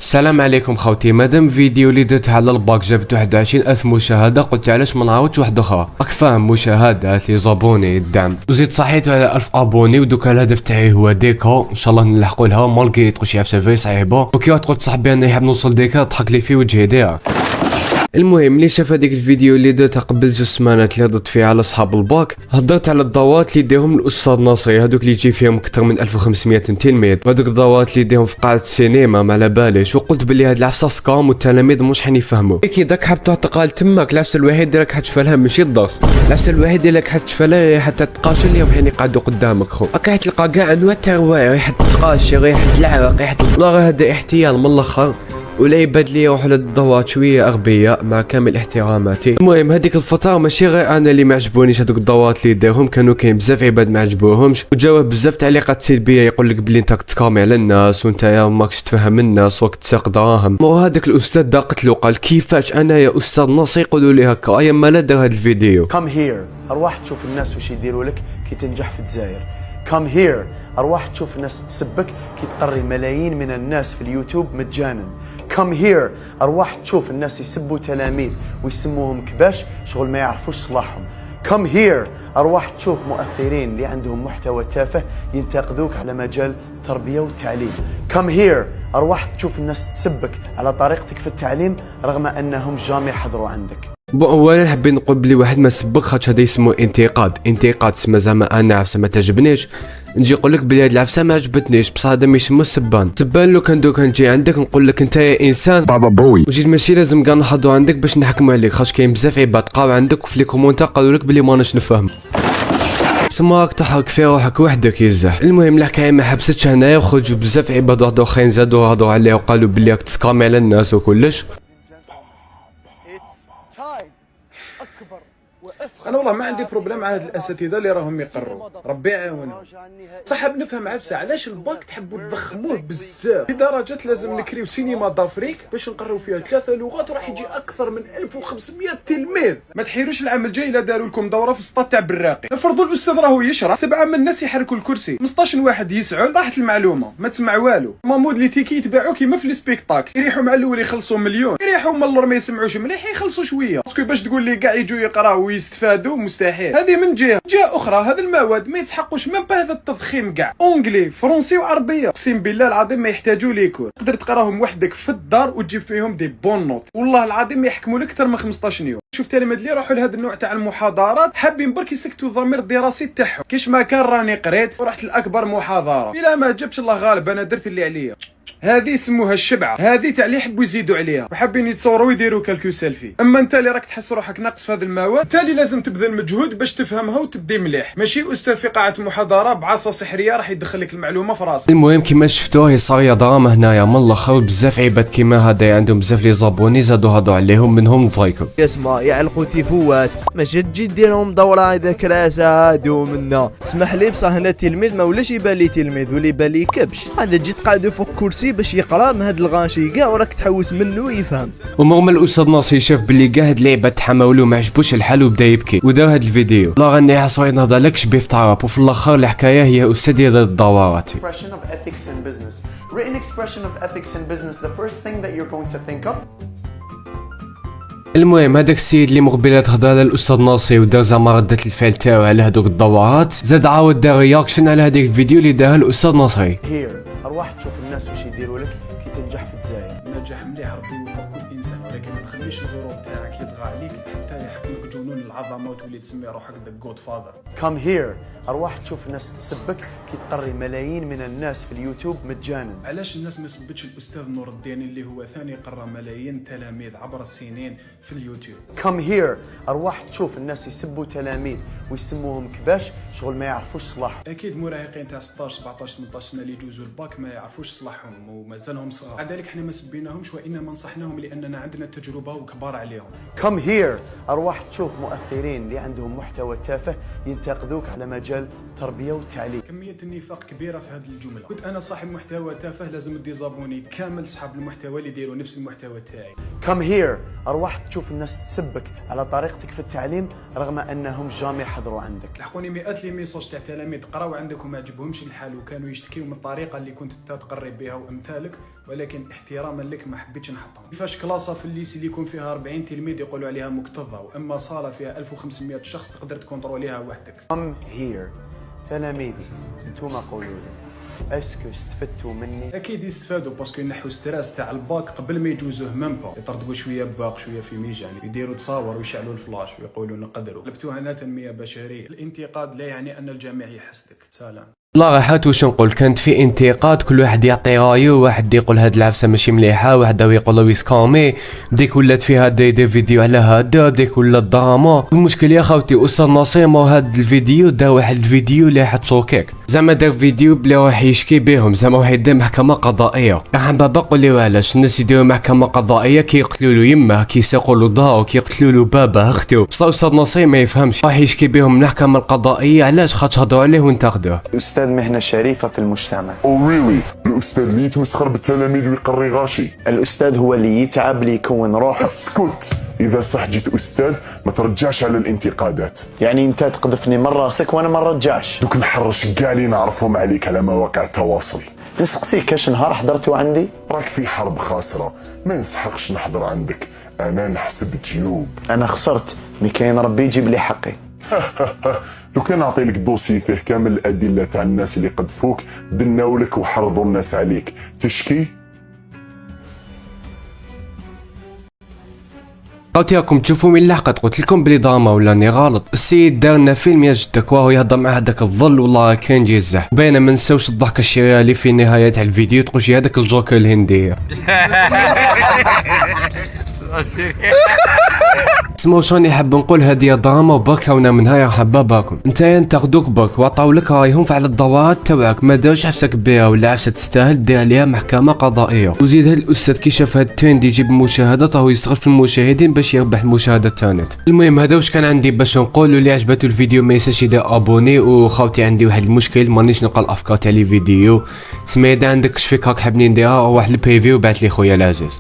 السلام عليكم خوتي. مادام فيديو اللي درته على الباك جابت 21000 مشاهده، قلت علاش ما نعاودش واحده اخرى. راك فاهم، مشاهدات لي زابوني الدعم، وزيد صحيتو على 1000 ابوني، ودوكا الهدف تاعي هو ديكا ان شاء الله نلحقوا لها مالكي تقولش عارف سيفي صعيبه. وكي تقول صاحبي انا يحب نوصل ديكا ضحك لي في وجهي ديرك. المهم اللي شاف هذيك الفيديو اللي درتها قبل 2 سمانات اللي هضرت فيها على اصحاب الباك، هضرت على الضوات اللي يديهم الاستاذ ناصري، هذوك اللي يجي فيهم اكثر من 1500 تلميذ، وهذوك الضوات اللي يديهم في قاعه السينما ما على باليش. وقلت بلي هاد العفسه سكام والتلاميذ مش حين يفهموا. كي داك حاب تعتقال تماك، العفسه الوحيد اللي راك حتشوف لها ماشي الدرس، العفسه الوحيد اللي راك حتشوف لها حتى تقاشر اليوم حين يقعدوا قدامك خو. راك تلقى كاع انواع الترويع، ريحه التقاشر، ريحه العرق، ريحه والله هذا احتيال من الاخر. ولا يبان لي يروحوا للضوات شويه اغبياء مع كامل احتراماتي. المهم هذيك الفتره ماشي غير انا اللي ما عجبونيش هذوك الضوات اللي داهم، كانوا كاين بزاف عباد ما عجبوهمش، وجاوه بزاف تعليقات سلبيه يقول لك بلي انت تكامي على الناس وانت يا ماكش تفهم الناس وقت تساق دراهم. مو هذاك الاستاذ دا قتلو قال كيفاش انا يا استاذ ناصر يقولوا لي هكا، ايا ما لا دار هذا الفيديو. كم هير ارواح تشوف الناس وش يديروا لك كي تنجح في الجزائر. كم هير ارواح تشوف الناس تسبك كي تقري ملايين من الناس في اليوتيوب مجانا. كم هير ارواح تشوف الناس يسبوا تلاميذ ويسموهم كباش شغل ما يعرفوش صلاحهم. كم هير ارواح تشوف مؤثرين اللي عندهم محتوى تافه ينتقدوك على مجال التربيه والتعليم. كم هير ارواح تشوف الناس تسبك على طريقتك في التعليم رغم انهم جامي حضروا عندك. اولا حابين نقول بلي واحد ما سبق خاطش هذا يسمو انتقاد تسمى زعما انا عفسه ما تعجبنيش، نجي نقول لك بلي هاد العفسه ما عجبتنيش، بصح هذا ما يسمو سبان لو كان دوك نجي عندك نقول لك انت يا انسان بابا بوي، وجيت ماشي لازم كاع نحضروا عندك باش نحكموا عليك، خاطش كاين بزاف عباد قاو عندك وفي لي كومونتير قالوا لك بلي ماناش نفهم. سماك تحرك في روحك وحدك يزح. المهم الحكايه ما حبستش هنايا، وخرجوا بزاف عباد واحد اخرين زادوا هضروا عليه وقالوا بلي راك تسكامي على الناس وكلش. انا والله ما عندي بروبليم مع هاد الاساتذه اللي راهم يقروا، ربي يعاونهم. صح نفهم عفسه علاش الباك تحبوا تضخموه بزاف لدرجه لازم نكريو سينما دافريك باش نقريو فيها 3 لغات وراح يجي اكثر من 1500 تلميذ. ما تحيروش العام الجاي الا داروا لكم دوره في السطات تاع براقي، نفرضوا الاستاذ راهو يشرح 7 من الناس يحركوا الكرسي، 15 واحد يسعوا، راحت المعلومه ما تسمع والو. مامود لي تيكي يتباعوا كيما في لي سبيكتاكل، يريحوا مع الاول يخلصوا مليون، يريحوا من اللور ما يسمعوش مليح يخلصوا شويه، باسكو باش تقول لي كاع يجوا يقراو ويستفادوا مستحيل. هذه من جهه اخرى هذا المواد ما يسحقوش من بهذا التضخيم كاع، اونجلي فرونسي وعربيه اقسم بالله العظيم ما يحتاجوا ليكور، تقدر تقراهم وحدك في الدار وتجيب فيهم دي بون نوت، والله العظيم ما يحكموا لك اكثر من 15 يوم. شوف تلاميذ اللي يروحوا لهذا النوع تاع المحاضرات حابين برك يسكتوا الضمير الدراسي تاعهم، كيش ما كان راني قريت ورحت لاكبر محاضره، الا ما جابش الله غالب انا درت اللي عليا. هذه يسموها الشبعه، هذه تاع اللي يحبوا يزيدوا عليها وحابين يتصوروا ويديروا كالكو سيلفي. اما انت اللي راك تحس روحك ناقص في هذه المواد، بالتالي لازم تبذل مجهود باش تفهمها وتبدي مليح، ماشي استاذ في قاعه محاضره بعصا سحريه راح يدخل لك المعلومه في راسك. المهم كيما شفتوه هي صاريه دراما هنايا من الاخر، بزاف عباد كيما هذا عندهم بزاف لي زابوني زادوا هضوا عليهم منهم تزايكو. يسمع يعلقوا تيفوات، ماشي تجي ديرهم دوره هذا كراسه هادو منا. اسمح لي بصح هنا التلميذ ما ولاش يبان لي تلميذ ولا يبان لي كبش، هذا تجي تقعدوا فوق كرسي باش يقرا من هاد الغاشي كاع وراك تحوس منه ويفهم. ومرمى الاستاذ ناصر شاف بلي كاع هاد اللعبه تحماولو ما عجبوش الحال وبدا يبكي ودار هاد الفيديو. لا غني حصوي نهضر لك شبيه في تعرف، وفي الاخر الحكايه هي استاذ ديال الدورات. Written expression of ethics in business, the first thing that you're going to think of. المهم هذاك السيد اللي مقبله تهضر على الاستاذ ناصر ودار زعما ردة الفعل تاعو على هذوك الدورات، زاد عاود دار رياكشن على هذيك الفيديو اللي دارها الاستاذ ناصري. ارواح تشوف الناس وش يديروا لك كي تنجح في الجزائر. النجاح مليح ربي يوفق كل انسان، ولكن ما تخليش الغرور تاعك يطغى عليك حتى يحكمك جنون العظمه وتولي تسمي روحك ذا جود فاذر. كم هير ارواح تشوف الناس تسبك كي تقري ملايين من الناس في اليوتيوب مجانا. علاش الناس ما سبتش الاستاذ نور الدين اللي هو ثاني قرى ملايين تلاميذ عبر السنين في اليوتيوب. كم هير ارواح تشوف الناس يسبوا تلاميذ ويسموهم كباش شغل ما يعرفوش صلاحهم. اكيد مراهقين تاع 16 17 18 سنه اللي يجوزوا الباك ما يعرفوش صلاحهم ومازالهم صغار، مع ذلك احنا ما سبيناهمش وانما نصحناهم لاننا عندنا تجربه وكبار عليهم. كم هير ارواح تشوف مؤثرين اللي عندهم محتوى تافه ينتقدوك على مجال التربيه والتعليم. كميه النفاق كبيره في هذه الجمله. كنت انا صاحب محتوى تافه لازم ديزابوني كامل صحاب المحتوى اللي يديروا نفس المحتوى تاعي. كم هير ارواح تشوف الناس تسبك على طريقتك في التعليم رغم انهم جامي حضروا عندك. لحقوني مئات لي ميساج تاع تلاميذ قراو عندك وما عجبهمش الحال وكانوا يشتكيوا من الطريقه اللي كنت تقرب بها وامثالك، ولكن احتراما لك هذيك ما حبيتش نحطهم. كيفاش كلاسه في الليسي اللي يكون فيها 40 تلميذ يقولوا عليها مكتظه، واما صاله فيها 1500 شخص تقدر تكونتروليها وحدك. Come here. تلاميذي انتوما قولوا لي اسكو استفدتوا مني؟ اكيد يستفادوا باسكو ينحوا ستراس تاع الباك قبل ما يجوزوه ميم با، يطردقوا شويه باق شويه في ميجان، يديروا تصاور ويشعلوا الفلاش ويقولوا نقدروا. قلبتوها هنا تنميه بشريه. الانتقاد لا يعني ان الجميع يحسدك. سلام. لا راحت واش نقول، كانت في انتقاد كل واحد يعطي رايو، واحد يقول هاد العفسه ماشي مليحه، واحد يقول ويسكامي، بديك ولات فيها دي فيديو على هذا، بديك ولات دراما. المشكل يا خوتي استاذ نصيم هاد الفيديو دار واحد الفيديو اللي حتشوكيك، زعما دار فيديو بلي راح يشكي بهم، زعما راح يدير محكمه قضائيه. راح بابا قول لي علاش الناس يديروا محكمه قضائيه كيقتلوا له يمه، كيسرقوا له دارو، كيقتلوا له بابا اختو. بصح استاذ نصيم ما يفهمش، راح يشكي بهم المحكمه القضائيه علاش؟ خاطر هضروا عليه وانتقدوه. أستاذ مهنة شريفة في المجتمع. او ريلي الاستاذ اللي يتمسخر بالتلاميذ ويقري غاشي. الأستاذ هو اللي يتعب لي يكون روحه. اسكت، اذا صح جيت استاذ ما ترجعش على الانتقادات. يعني انت تقذفني من راسك وانا ما نرجعش. دوك نحرش كاع اللي نعرفهم عليك على مواقع التواصل. نسقسيك كاش نهار حضرتوا عندي؟ راك في حرب خاسره، ما ينسحقش نحضر عندك، انا نحسب جيوب. انا خسرت، مي كاين ربي يجيب لي حقي. لو كان نعطي لك دوسي فيه كامل الادله تاع الناس اللي قذفوك دناولك وحرضوا الناس عليك، تشكي؟ قلت لكم تشوفوا من لحقت، قلت لكم بلي دراما ولا راني غلط. السيد دار لنا فيلم يا جدك وهو يهضر مع هذاك الظل والله كان يزح، باينه ما نساوش الضحكه الشريره في نهايه الفيديو تقول شي هذاك الجوكر الهنديه. اسمعوا شراني حاب نقول، هذه دراما وبرك رانا منها يا حباباكم. نتايا نتاخدوك برك وعطاو لك رايهم على الدورات تاعك، ما داوش عفسه كبيره ولا عفسه تستاهل دير عليها محكمه قضائيه. وزيد هاد الاستاذ كي شاف هاد الترند يجيب مشاهدات راهو يستغل في المشاهدين باش يربح المشاهدات تانت. المهم هذا واش كان عندي باش نقول، اللي عجبته الفيديو ما ينساش يدير ابوني. وخاوتي عندي واحد المشكل مانيش نلقى الافكار تاع لي فيديو، سما اذا عندك شفيك راك حاب نديرها روح للبريفيو وبعث لي خويا العزيز.